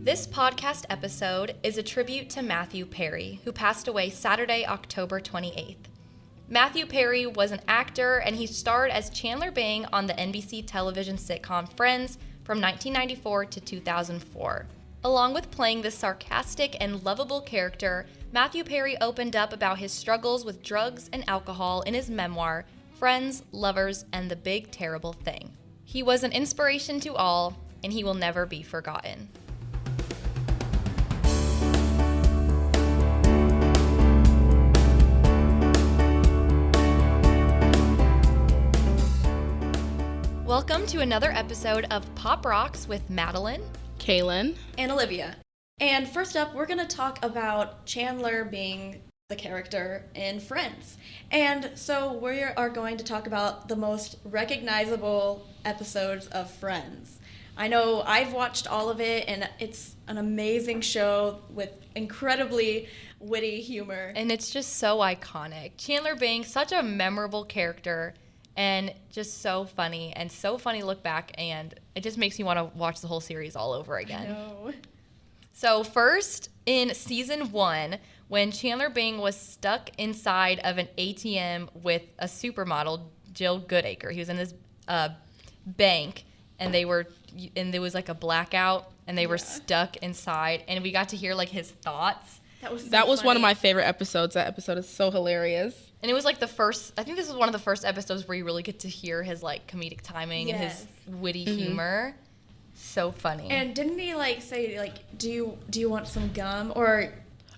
This podcast episode is a tribute to Matthew Perry, who passed away Saturday, October 28th. Matthew Perry was an actor, and he starred as Chandler Bing on the NBC television sitcom Friends from 1994 to 2004. Along with playing this sarcastic and lovable character, Matthew Perry opened up about his struggles with drugs and alcohol in his memoir, Friends, Lovers, and the Big Terrible Thing. He was an inspiration to all, and he will never be forgotten. Welcome to another episode of Pop Rocks with Madeline, Kaylin, and Olivia. And first up, we're going to talk about Chandler being the character in Friends. And so we are going to talk about the most recognizable episodes of Friends. I know I've watched all of it, and it's an amazing show with incredibly witty humor. and it's just so iconic. Chandler Bing, such a memorable character, and just so funny to look back, and it just makes me want to watch the whole series all over again. No. So first, in season 1, when Chandler Bing was stuck inside of an ATM with a supermodel, Jill Goodacre, he was in this bank, and there was like a blackout, and they were stuck inside, and we got to hear like his thoughts. That was one of my favorite episodes. That episode is so hilarious. And it was like I think this was one of the first episodes where you really get to hear his like comedic timing and his witty humor. So funny. And didn't he like say like, do you want some gum? Or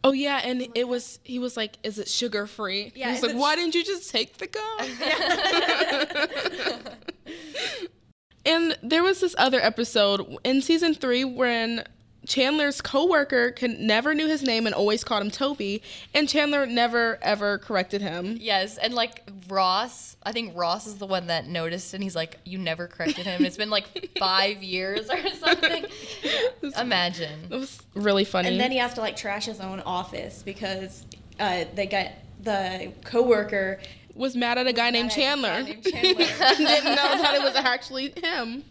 Oh yeah, and he was like, "Is it sugar free?" Yeah, He's like, "Why didn't you just take the gum?" And there was this other episode in season 3 when Chandler's coworker never knew his name and always called him Toby, and Chandler never ever corrected him. Yes, and like Ross, I think Ross is the one that noticed, and he's like, "You never corrected him." It's been like 5 years or something. Imagine. It was really funny. And then he has to like trash his own office because the coworker was mad at a guy named Chandler. Chandler. Didn't know that it was actually him.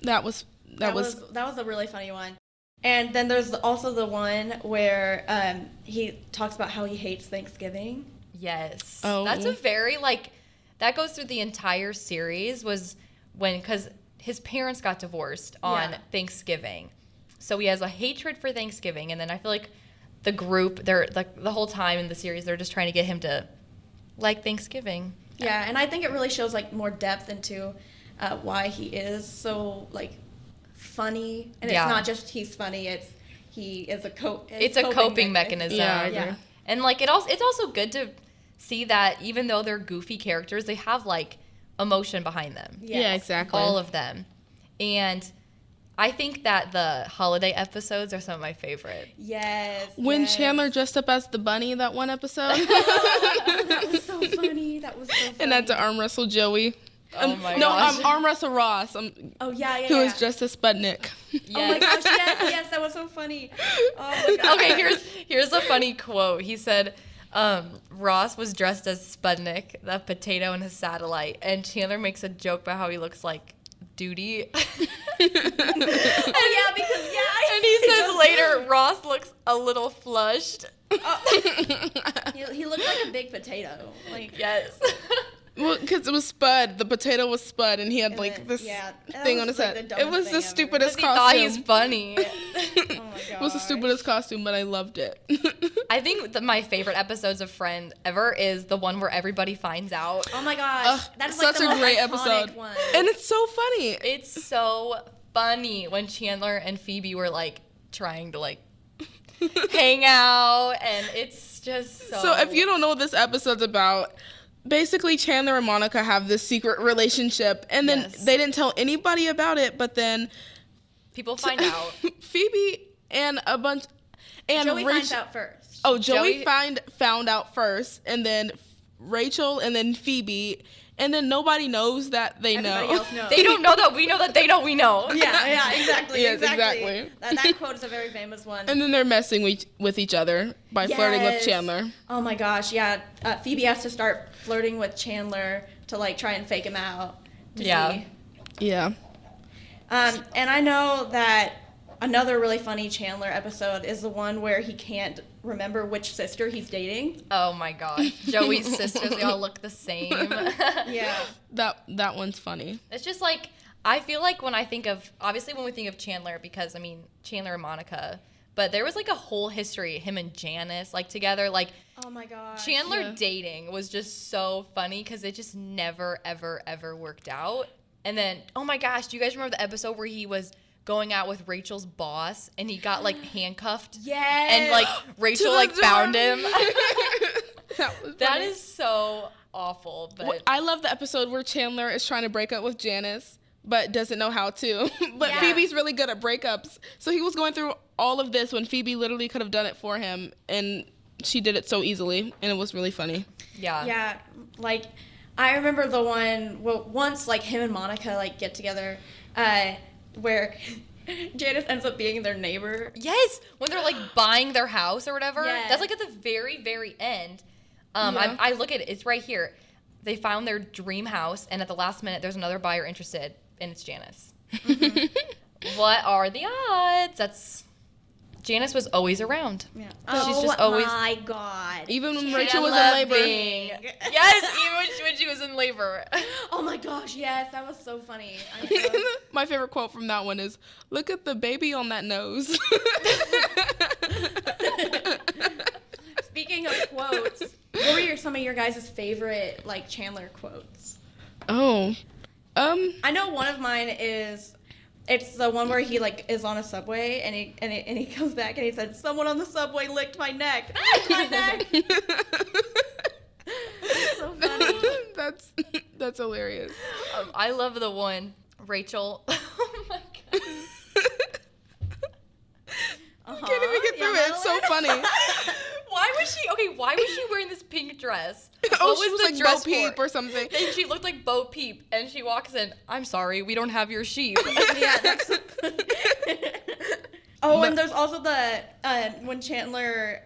That was a really funny one. And then there's also the one where he talks about how he hates Thanksgiving. Yes. Oh. That's a very that goes through the entire series because his parents got divorced on Thanksgiving. So he has a hatred for Thanksgiving, and then I feel like the group, they're like the whole time in the series, they're just trying to get him to like Thanksgiving. Yeah, and I think it really shows like more depth into why he is so like funny, and it's not just he's funny; he is a coping mechanism. Yeah, I agree. And like it's also good to see that even though they're goofy characters, they have like emotion behind them. Yes. Yeah, exactly. All of them. And I think that the holiday episodes are some of my favorite. Yes. When Chandler dressed up as the bunny that one episode. That was so funny. And had to arm wrestle Joey. Oh my gosh. Arm wrestle Ross. Who was dressed as Sputnik. Yes. Oh my gosh, yes, that was so funny. Oh my gosh. Okay, here's a funny quote. He said, Ross was dressed as Sputnik, the potato and his satellite, and Chandler makes a joke about how he looks like Duty. Because And he says later, Ross looks a little flushed. he looked like a big potato. Like Yes. Well, because it was Spud. The potato was Spud, and he had like this thing on his head. It was the stupidest He costume. thought he's funny. Oh my god. It was the stupidest costume, but I loved it. I think my favorite episodes of Friends ever is the one where everybody finds out. Oh my gosh. That's like such the a most great iconic episode. one. And it's so funny. It's so funny when Chandler and Phoebe were like trying to like hang out, and it's just so. So if you don't know what this episode's about, basically Chandler and Monica have this secret relationship, and then they didn't tell anybody about it, but then people find out. Phoebe and a bunch and Joey finds out first. Oh, Joey found out first, and then Rachel, and then Phoebe, and then nobody knows that they Everybody know. else knows. They don't know that we know that they know we know. Yeah, exactly. Yes, exactly. That quote is a very famous one. And then they're messing with each other by flirting with Chandler. Oh my gosh, yeah. Phoebe has to start flirting with Chandler to like try and fake him out. To see. Yeah. And I know that another really funny Chandler episode is the one where he can't remember which sister he's dating. Oh my god. Joey's sisters, they all look the same. Yeah. That one's funny. It's just like, I feel like when we think of Chandler, because, I mean, Chandler and Monica, but there was like a whole history, him and Janice, like together, like, Oh my god. Chandler dating was just so funny because it just never, ever, ever worked out. And then, oh my gosh, do you guys remember the episode where he was going out with Rachel's boss and he got like handcuffed? Yes. And like Rachel like door. found him. That was That funny. is so awful. But I love the episode where Chandler is trying to break up with Janice, but doesn't know how to. But Yeah. Phoebe's really good at breakups. So he was going through all of this when Phoebe literally could have done it for him, and she did it so easily, and it was really funny. Yeah, like I remember the one once like him and Monica like get together, where Janice ends up being their neighbor. yes, when they're like buying their house or whatever. Yeah. That's like at the very, very end. Yeah. I look at it, it's right here. They found their dream house, and at the last minute, there's another buyer interested, and it's Janice. What are the odds? Janice was always around. Yeah. She's just always- my god. Even when Rachel was in labor. Yes, even when she was in labor. Oh my gosh, yes, that was so funny. My favorite quote from that one is, "Look at the baby on that nose." Speaking of quotes, what were some of your guys' favorite like Chandler quotes? Oh. I know one of mine is, it's the one where he like is on a subway and he comes back and he said, "Someone on the subway licked my neck." My neck. So funny. That's hilarious. I love the one, Rachel. Oh my god. I can't even get through it. It's so funny. Why was she wearing this pink dress? Oh, What she was the like dress Bo Peep for? or something. And she looked like Bo Peep, and she walks in, "I'm sorry, we don't have your sheep." Yeah, that's so funny. Oh, and there's also the when Chandler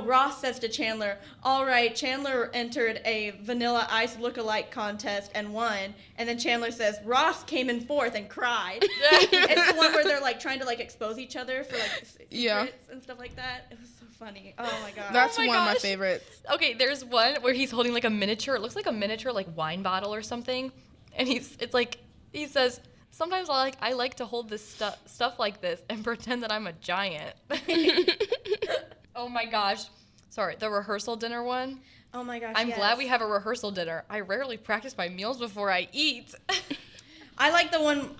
Ross says to Chandler, "All right, Chandler entered a Vanilla Ice lookalike contest and won." And then Chandler says, "Ross came in fourth and cried." It's the one where they're like trying to like expose each other for like secrets Yeah. and stuff like that. It was so funny. Oh my god. That's Oh my one of my gosh. favorites. Okay, there's one where he's holding like a miniature. It looks like a miniature like wine bottle or something, and he says, "Sometimes I like to hold this stuff like this and pretend that I'm a giant." Oh my gosh. Sorry, the rehearsal dinner one. Oh my gosh. I'm yes. glad we have a rehearsal dinner. I rarely practice my meals before I eat. I like the one.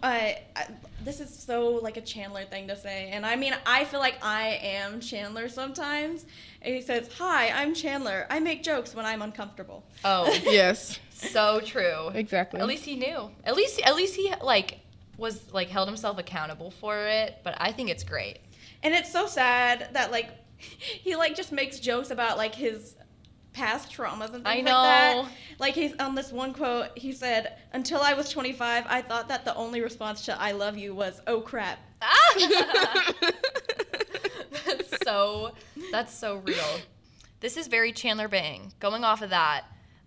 This is so like a Chandler thing to say, and I mean, I feel like I am Chandler sometimes. And he says, "Hi, I'm Chandler. I make jokes when I'm uncomfortable." Oh, Yes. so true. Exactly. At least he knew. At least he like was like held himself accountable for it. But I think it's great. And it's so sad that like he like just makes jokes about like his past traumas and things I like know. that. Like he's on this one quote, he said, "Until I was 25, I thought that the only response to 'I love you' was 'oh crap.'" That's so real. This is very Chandler Bing. Going off of that,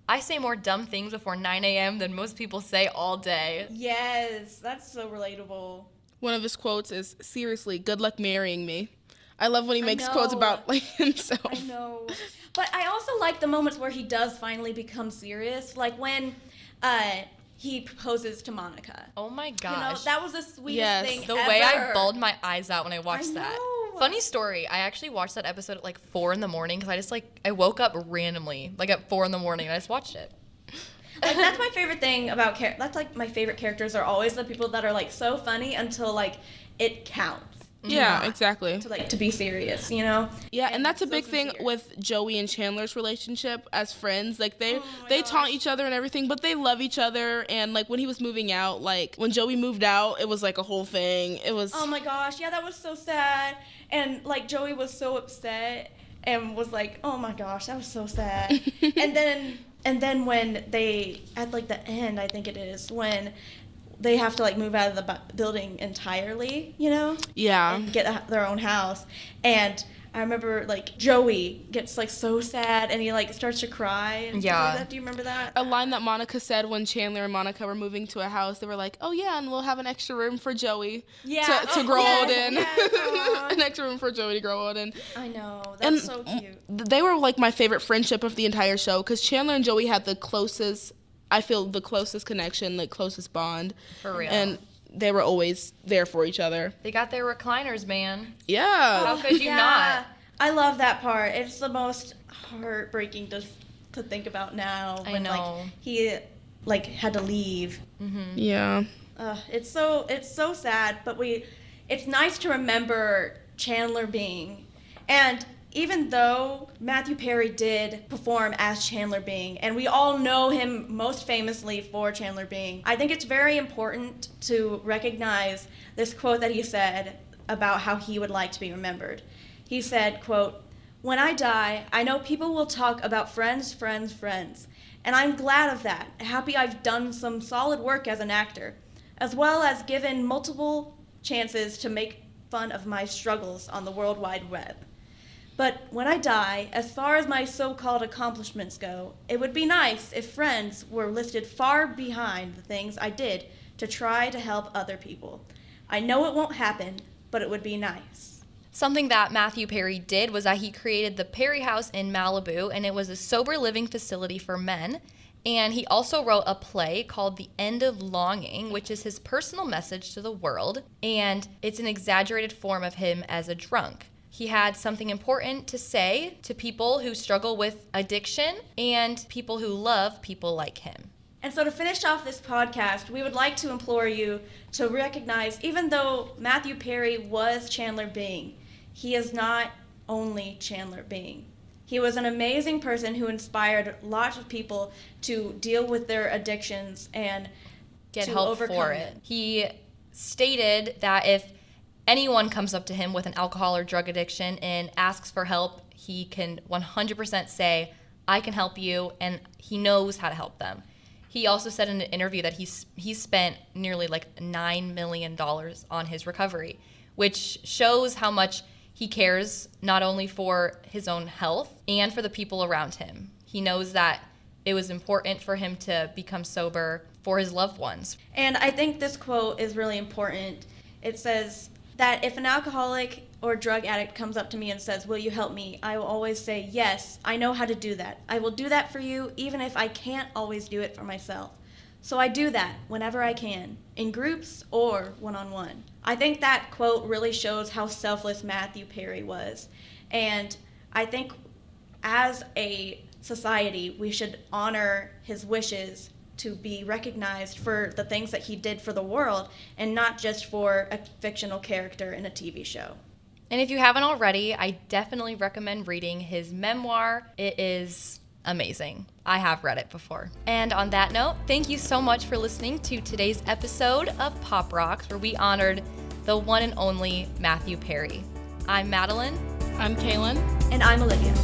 I say more dumb things before 9 a.m. than most people say all day. Yes, that's so relatable. One of his quotes is, "Seriously, good luck marrying me." I love when he makes quotes know. about like himself. I know. But I also like the moments where he does finally become serious, like when he proposes to Monica. Oh my You know, gosh. that was the sweetest Yes. thing The ever. way I bawled my eyes out when I watched I that. know. Funny story. I actually watched that episode at like 4 in the morning because I woke up randomly, like at 4 in the morning, and I just watched it. Like, that's my favorite thing about that's like my favorite characters are always the people that are like so funny until like it counts. Yeah, Not exactly. to be serious, you know? Yeah, and that's a so big thing sincere. with Joey and Chandler's relationship as friends. Like they Oh my they gosh. taunt each other and everything, but they love each other. And like when he was moving out, like when Joey moved out, it was like a whole thing. It was Oh my gosh, yeah, that was so sad. And like Joey was so upset and was like, "Oh my gosh, that was so sad." and then when they at like the end, I think it is, when they have to like move out of the building entirely, you know? yeah. And get their own house. And I remember, like, Joey gets, like, so sad and he, like, starts to cry and stuff like that. Do you remember that? A line that Monica said when Chandler and Monica were moving to a house, they were like, oh yeah, and we'll have an extra room for Joey to grow old in. Yes, An extra room for Joey to grow old in. I know, that's so cute. They were like my favorite friendship of the entire show because Chandler and Joey had the closest connection, the closest bond. For real. And they were always there for each other. They got their recliners, man. Yeah. How could you not? I love that part. It's the most heartbreaking to think about now. I When, know. like, he, like, had to leave. Yeah. It's so sad, but it's nice to remember Chandler Bing. And even though Matthew Perry did perform as Chandler Bing, and we all know him most famously for Chandler Bing, I think it's very important to recognize this quote that he said about how he would like to be remembered. He said, quote, "When I die, I know people will talk about friends, friends, friends. And I'm glad of that, happy I've done some solid work as an actor, as well as given multiple chances to make fun of my struggles on the World Wide Web. But when I die, as far as my so-called accomplishments go, it would be nice if friends were listed far behind the things I did to try to help other people. I know it won't happen, but it would be nice." Something that Matthew Perry did was that he created the Perry House in Malibu, and it was a sober living facility for men. And he also wrote a play called The End of Longing, which is his personal message to the world, and it's an exaggerated form of him as a drunk. He had something important to say to people who struggle with addiction and people who love people like him. And so to finish off this podcast, we would like to implore you to recognize, even though Matthew Perry was Chandler Bing, he is not only Chandler Bing. He was an amazing person who inspired lots of people to deal with their addictions and Get to help overcome for it. He stated that if anyone comes up to him with an alcohol or drug addiction and asks for help, he can 100% say, "I can help you," and he knows how to help them. He also said in an interview that he spent nearly like $9 million on his recovery, which shows how much he cares not only for his own health and for the people around him. He knows that it was important for him to become sober for his loved ones. And I think this quote is really important. It says that if an alcoholic or drug addict comes up to me and says, "Will you help me?" I will always say, "Yes, I know how to do that. I will do that for you even if I can't always do it for myself." So I do that whenever I can, in groups or one-on-one. I think that quote really shows how selfless Matthew Perry was. And I think as a society, we should honor his wishes to be recognized for the things that he did for the world and not just for a fictional character in a TV show. And if you haven't already, I definitely recommend reading his memoir. It is amazing. I have read it before. And on that note, thank you so much for listening to today's episode of Pop Rocks, where we honored the one and only Matthew Perry. I'm Madeline. I'm Kaylin. And I'm Olivia.